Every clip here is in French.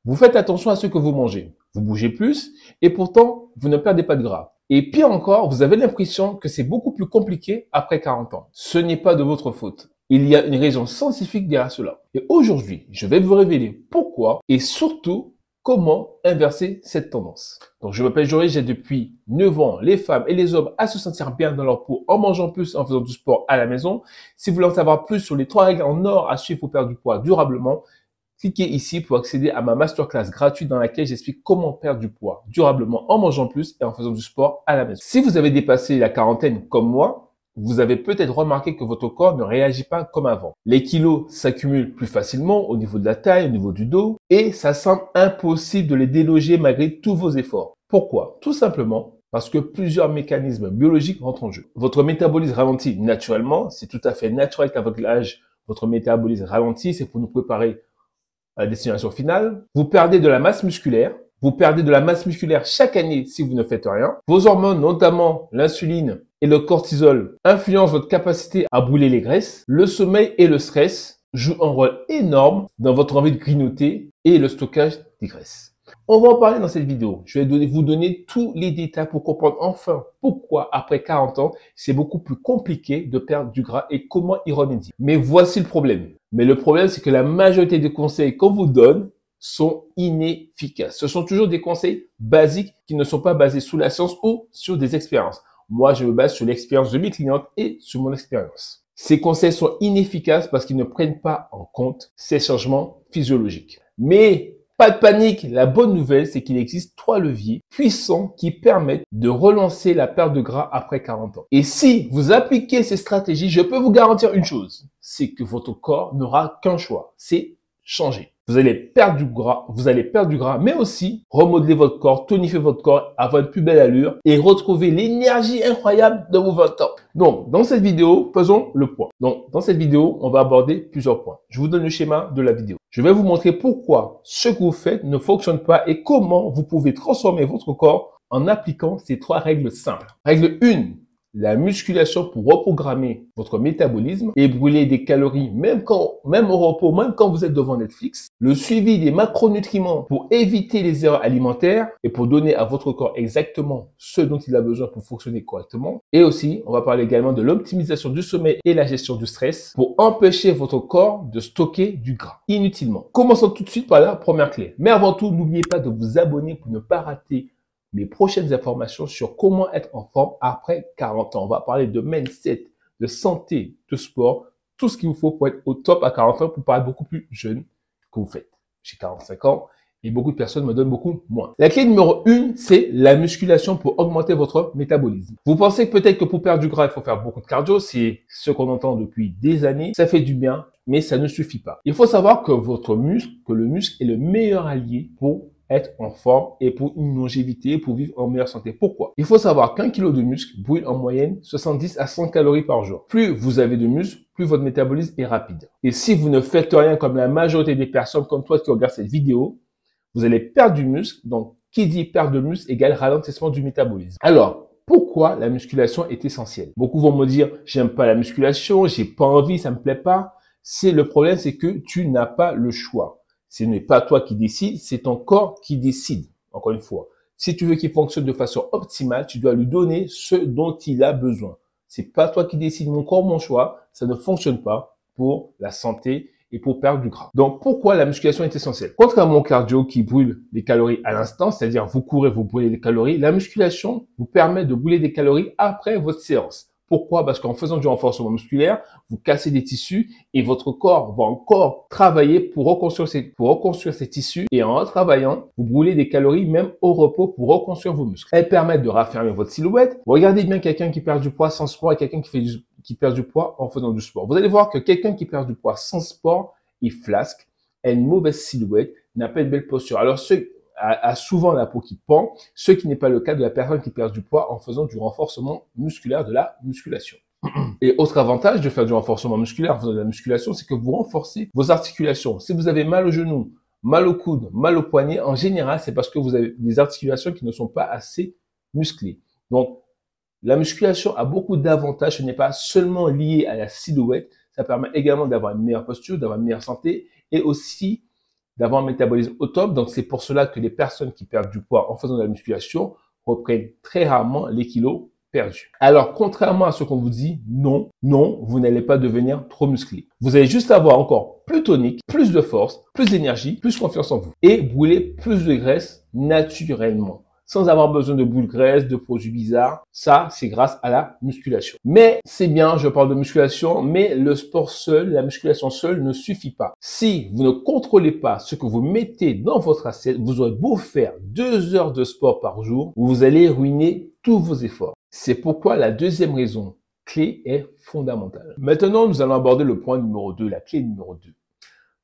Vous faites attention à ce que vous mangez. Vous bougez plus et pourtant, vous ne perdez pas de gras. Et pire encore, vous avez l'impression que c'est beaucoup plus compliqué après 40 ans. Ce n'est pas de votre faute. Il y a une raison scientifique derrière cela. Et aujourd'hui, je vais vous révéler pourquoi et surtout comment inverser cette tendance. Donc, je m'appelle Joris, j'ai depuis 9 ans les femmes et les hommes à se sentir bien dans leur peau en mangeant plus, en faisant du sport à la maison. Si vous voulez en savoir plus sur les 3 règles en or à suivre pour perdre du poids durablement, cliquez ici pour accéder à ma masterclass gratuite dans laquelle j'explique comment perdre du poids durablement en mangeant plus et en faisant du sport à la maison. Si vous avez dépassé la quarantaine comme moi, vous avez peut-être remarqué que votre corps ne réagit pas comme avant. Les kilos s'accumulent plus facilement au niveau de la taille, au niveau du dos, et ça semble impossible de les déloger malgré tous vos efforts. Pourquoi? Tout simplement parce que plusieurs mécanismes biologiques rentrent en jeu. Votre métabolisme ralentit naturellement, c'est tout à fait naturel qu'à votre âge, votre métabolisme ralentit, c'est pour nous préparer à la destination finale. Vous perdez de la masse musculaire. Vous perdez de la masse musculaire chaque année si vous ne faites rien. Vos hormones, notamment l'insuline et le cortisol, influencent votre capacité à brûler les graisses. Le sommeil et le stress jouent un rôle énorme dans votre envie de grignoter et le stockage des graisses. On va en parler dans cette vidéo. Je vais vous donner tous les détails pour comprendre enfin pourquoi, après 40 ans, c'est beaucoup plus compliqué de perdre du gras et comment y remédier. Mais voici le problème. Mais le problème, c'est que la majorité des conseils qu'on vous donne sont inefficaces. Ce sont toujours des conseils basiques qui ne sont pas basés sur la science ou sur des expériences. Moi, je me base sur l'expérience de mes clientes et sur mon expérience. Ces conseils sont inefficaces parce qu'ils ne prennent pas en compte ces changements physiologiques. Mais pas de panique, la bonne nouvelle, c'est qu'il existe 3 leviers puissants qui permettent de relancer la perte de gras après 40 ans. Et si vous appliquez ces stratégies, je peux vous garantir une chose, c'est que votre corps n'aura qu'un choix, c'est changer. Vous allez perdre du gras, mais aussi remodeler votre corps, tonifier votre corps, avoir une plus belle allure et retrouver l'énergie incroyable de vos 20 ans. Donc, dans cette vidéo, faisons le point. Donc, dans cette vidéo, on va aborder plusieurs points. Je vous donne le schéma de la vidéo. Je vais vous montrer pourquoi ce que vous faites ne fonctionne pas et comment vous pouvez transformer votre corps en appliquant ces 3 règles simples. Règle 1. La musculation pour reprogrammer votre métabolisme et brûler des calories même au repos, même quand vous êtes devant Netflix. Le suivi des macronutriments pour éviter les erreurs alimentaires et pour donner à votre corps exactement ce dont il a besoin pour fonctionner correctement. Et aussi, on va parler également de l'optimisation du sommeil et la gestion du stress pour empêcher votre corps de stocker du gras inutilement. Commençons tout de suite par la première clé. Mais avant tout, n'oubliez pas de vous abonner pour ne pas rater mes prochaines informations sur comment être en forme après 40 ans. On va parler de mindset, de santé, de sport, tout ce qu'il vous faut pour être au top à 40 ans pour paraître beaucoup plus jeune que vous faites. J'ai 45 ans et beaucoup de personnes me donnent beaucoup moins. La clé numéro 1, c'est la musculation pour augmenter votre métabolisme. Vous pensez peut-être que pour perdre du gras, il faut faire beaucoup de cardio. C'est ce qu'on entend depuis des années. Ça fait du bien, mais ça ne suffit pas. Il faut savoir que le muscle est le meilleur allié pour être en forme et pour une longévité, pour vivre en meilleure santé. Pourquoi? Il faut savoir qu'un kilo de muscle brûle en moyenne 70 à 100 calories par jour. Plus vous avez de muscle, plus votre métabolisme est rapide. Et si vous ne faites rien comme la majorité des personnes comme toi qui regardent cette vidéo, vous allez perdre du muscle. Donc, qui dit perte de muscle égale ralentissement du métabolisme. Alors, pourquoi la musculation est essentielle? Beaucoup vont me dire, j'aime pas la musculation, j'ai pas envie, ça me plaît pas. Le problème, c'est que tu n'as pas le choix. Ce n'est pas toi qui décides, c'est ton corps qui décide. Encore une fois, si tu veux qu'il fonctionne de façon optimale, tu dois lui donner ce dont il a besoin. C'est pas toi qui décides, mon corps, mon choix. Ça ne fonctionne pas pour la santé et pour perdre du gras. Donc, pourquoi la musculation est essentielle? Contrairement au cardio qui brûle les calories à l'instant, c'est-à-dire vous courez, vous brûlez les calories, la musculation vous permet de brûler des calories après votre séance. Pourquoi? Parce qu'en faisant du renforcement musculaire, vous cassez des tissus et votre corps va encore travailler pour reconstruire ces tissus. Et en travaillant, vous brûlez des calories même au repos pour reconstruire vos muscles. Elles permettent de raffermir votre silhouette. Regardez bien quelqu'un qui perd du poids sans sport et quelqu'un qui perd du poids en faisant du sport. Vous allez voir que quelqu'un qui perd du poids sans sport est flasque, a une mauvaise silhouette, n'a pas une belle posture. Alors a souvent la peau qui pend, ce qui n'est pas le cas de la personne qui perd du poids en faisant du renforcement musculaire, de la musculation. Et autre avantage de faire du renforcement musculaire en faisant de la musculation, c'est que vous renforcez vos articulations. Si vous avez mal au genou, mal au coude, mal au poignet, en général, c'est parce que vous avez des articulations qui ne sont pas assez musclées. Donc, la musculation a beaucoup d'avantages. Ce n'est pas seulement lié à la silhouette. Ça permet également d'avoir une meilleure posture, d'avoir une meilleure santé et aussi d'avoir un métabolisme au top. Donc, c'est pour cela que les personnes qui perdent du poids en faisant de la musculation reprennent très rarement les kilos perdus. Alors, contrairement à ce qu'on vous dit, non, vous n'allez pas devenir trop musclé. Vous allez juste avoir encore plus tonique, plus de force, plus d'énergie, plus confiance en vous et brûler plus de graisse naturellement, sans avoir besoin de boules de graisse, de produits bizarres. Ça, c'est grâce à la musculation. Mais c'est bien, je parle de musculation, mais le sport seul, la musculation seule ne suffit pas. Si vous ne contrôlez pas ce que vous mettez dans votre assiette, vous aurez beau faire 2 heures de sport par jour, vous allez ruiner tous vos efforts. C'est pourquoi la deuxième raison clé est fondamentale. Maintenant, nous allons aborder le point numéro 2, la clé numéro 2.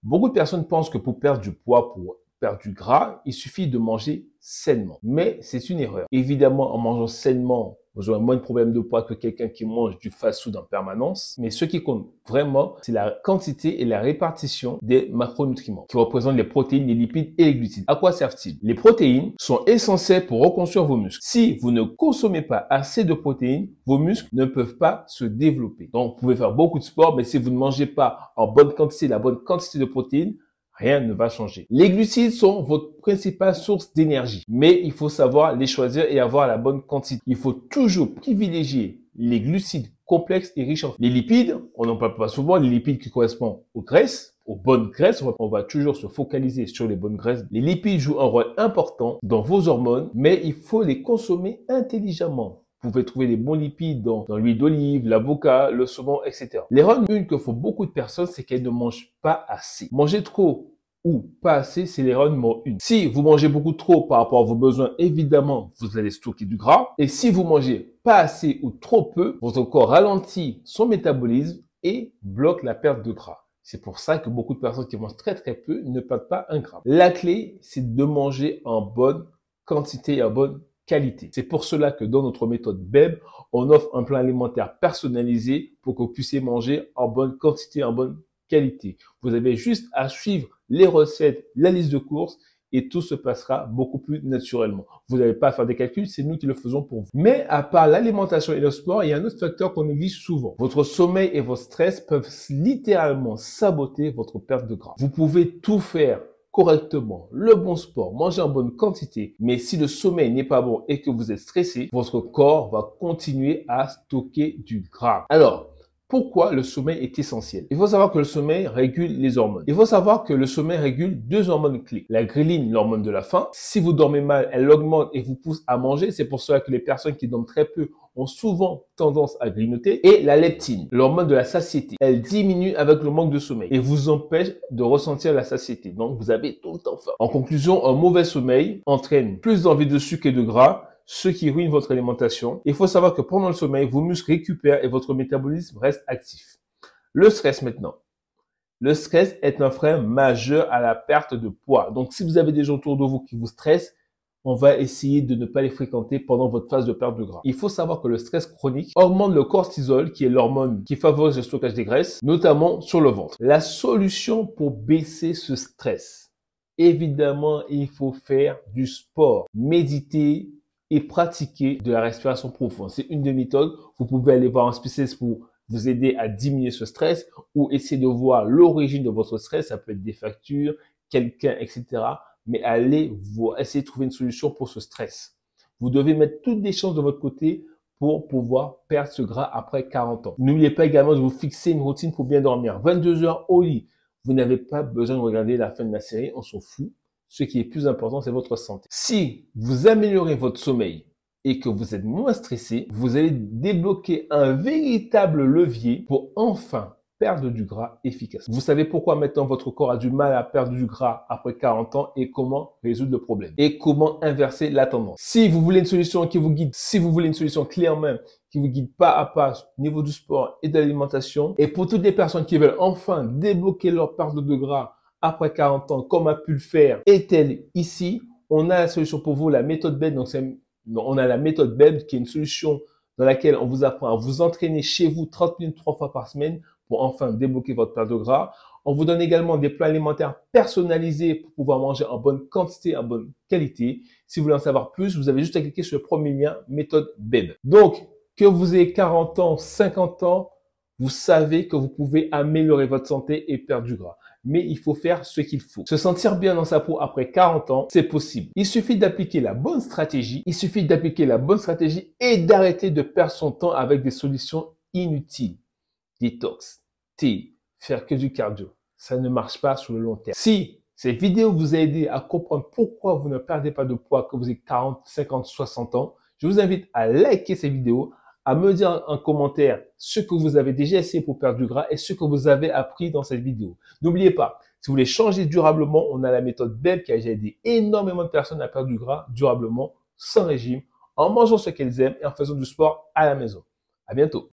Beaucoup de personnes pensent que pour perdre du poids, pour perdre du gras, il suffit de manger sainement. Mais c'est une erreur. Évidemment, en mangeant sainement, vous aurez moins de problèmes de poids que quelqu'un qui mange du fast-food en permanence. Mais ce qui compte vraiment, c'est la quantité et la répartition des macronutriments, qui représentent les protéines, les lipides et les glucides. À quoi servent-ils? Les protéines sont essentielles pour reconstruire vos muscles. Si vous ne consommez pas assez de protéines, vos muscles ne peuvent pas se développer. Donc, vous pouvez faire beaucoup de sport, mais si vous ne mangez pas en bonne quantité, la bonne quantité de protéines, rien ne va changer. Les glucides sont votre principale source d'énergie, mais il faut savoir les choisir et avoir la bonne quantité. Il faut toujours privilégier les glucides complexes et riches en fibres. Les lipides, on n'en parle pas souvent, les lipides qui correspondent aux graisses, aux bonnes graisses, on va toujours se focaliser sur les bonnes graisses. Les lipides jouent un rôle important dans vos hormones, mais il faut les consommer intelligemment. Vous pouvez trouver les bons lipides dans l'huile d'olive, l'avocat, le saumon, etc. L'erreur une que font beaucoup de personnes, c'est qu'elles ne mangent pas assez. Manger trop ou pas assez, c'est l'erreur numéro 1. Si vous mangez beaucoup trop par rapport à vos besoins, évidemment, vous allez stocker du gras. Et si vous mangez pas assez ou trop peu, votre corps ralentit son métabolisme et bloque la perte de gras. C'est pour ça que beaucoup de personnes qui mangent très très peu ne perdent pas un gramme. La clé, c'est de manger en bonne quantité et en bonne qualité. C'est pour cela que dans notre méthode BEB, on offre un plan alimentaire personnalisé pour que vous puissiez manger en bonne quantité, en bonne qualité. Vous avez juste à suivre les recettes, la liste de courses et tout se passera beaucoup plus naturellement. Vous n'avez pas à faire des calculs, c'est nous qui le faisons pour vous. Mais à part l'alimentation et le sport, il y a un autre facteur qu'on néglige souvent. Votre sommeil et votre stress peuvent littéralement saboter votre perte de gras. Vous pouvez tout faire correctement, le bon sport, manger en bonne quantité, mais si le sommeil n'est pas bon et que vous êtes stressé, votre corps va continuer à stocker du gras. Alors, pourquoi le sommeil est essentiel? Il faut savoir que le sommeil régule les hormones. Il faut savoir que le sommeil régule 2 hormones clés. La ghréline, l'hormone de la faim. Si vous dormez mal, elle augmente et vous pousse à manger. C'est pour cela que les personnes qui dorment très peu ont souvent tendance à grignoter. Et la leptine, l'hormone de la satiété. Elle diminue avec le manque de sommeil et vous empêche de ressentir la satiété. Donc, vous avez tout le temps faim. En conclusion, un mauvais sommeil entraîne plus d'envie de sucre et de gras, ce qui ruine votre alimentation. Il faut savoir que pendant le sommeil, vos muscles récupèrent et votre métabolisme reste actif. Le stress maintenant. Le stress est un frein majeur à la perte de poids. Donc, si vous avez des gens autour de vous qui vous stressent, on va essayer de ne pas les fréquenter pendant votre phase de perte de gras. Il faut savoir que le stress chronique augmente le cortisol, qui est l'hormone qui favorise le stockage des graisses, notamment sur le ventre. La solution pour baisser ce stress, évidemment, il faut faire du sport, méditer, et pratiquer de la respiration profonde. C'est une des méthodes. Vous pouvez aller voir un spécialiste pour vous aider à diminuer ce stress ou essayer de voir l'origine de votre stress. Ça peut être des factures, quelqu'un, etc. Mais allez essayer de trouver une solution pour ce stress. Vous devez mettre toutes les chances de votre côté pour pouvoir perdre ce gras après 40 ans. N'oubliez pas également de vous fixer une routine pour bien dormir. 22 heures au lit. Vous n'avez pas besoin de regarder la fin de la série, on s'en fout. Ce qui est plus important, c'est votre santé. Si vous améliorez votre sommeil et que vous êtes moins stressé, vous allez débloquer un véritable levier pour enfin perdre du gras efficace. Vous savez pourquoi maintenant votre corps a du mal à perdre du gras après 40 ans et comment résoudre le problème et comment inverser la tendance. Si vous voulez une solution qui vous guide, si vous voulez une solution clé en main qui vous guide pas à pas au niveau du sport et de l'alimentation, et pour toutes les personnes qui veulent enfin débloquer leur perte de gras après 40 ans, comme a pu le faire Ethel ici, on a la solution pour vous, la méthode BEB. Donc, on a la méthode BEB qui est une solution dans laquelle on vous apprend à vous entraîner chez vous 30 minutes 3 fois par semaine pour enfin débloquer votre perte de gras. On vous donne également des plans alimentaires personnalisés pour pouvoir manger en bonne quantité, en bonne qualité. Si vous voulez en savoir plus, vous avez juste à cliquer sur le premier lien, méthode BEB. Donc, que vous ayez 40 ans, 50 ans, vous savez que vous pouvez améliorer votre santé et perdre du gras. mais il faut faire ce qu'il faut. Se sentir bien dans sa peau après 40 ans, c'est possible. Il suffit d'appliquer la bonne stratégie. Et d'arrêter de perdre son temps avec des solutions inutiles. Détox, thé, faire que du cardio. Ça ne marche pas sur le long terme. Si cette vidéo vous a aidé à comprendre pourquoi vous ne perdez pas de poids quand vous avez 40, 50, 60 ans, je vous invite à liker cette vidéo, à me dire en commentaire ce que vous avez déjà essayé pour perdre du gras et ce que vous avez appris dans cette vidéo. N'oubliez pas, si vous voulez changer durablement, on a la méthode BEP qui a déjà aidé énormément de personnes à perdre du gras durablement, sans régime, en mangeant ce qu'elles aiment et en faisant du sport à la maison. À bientôt.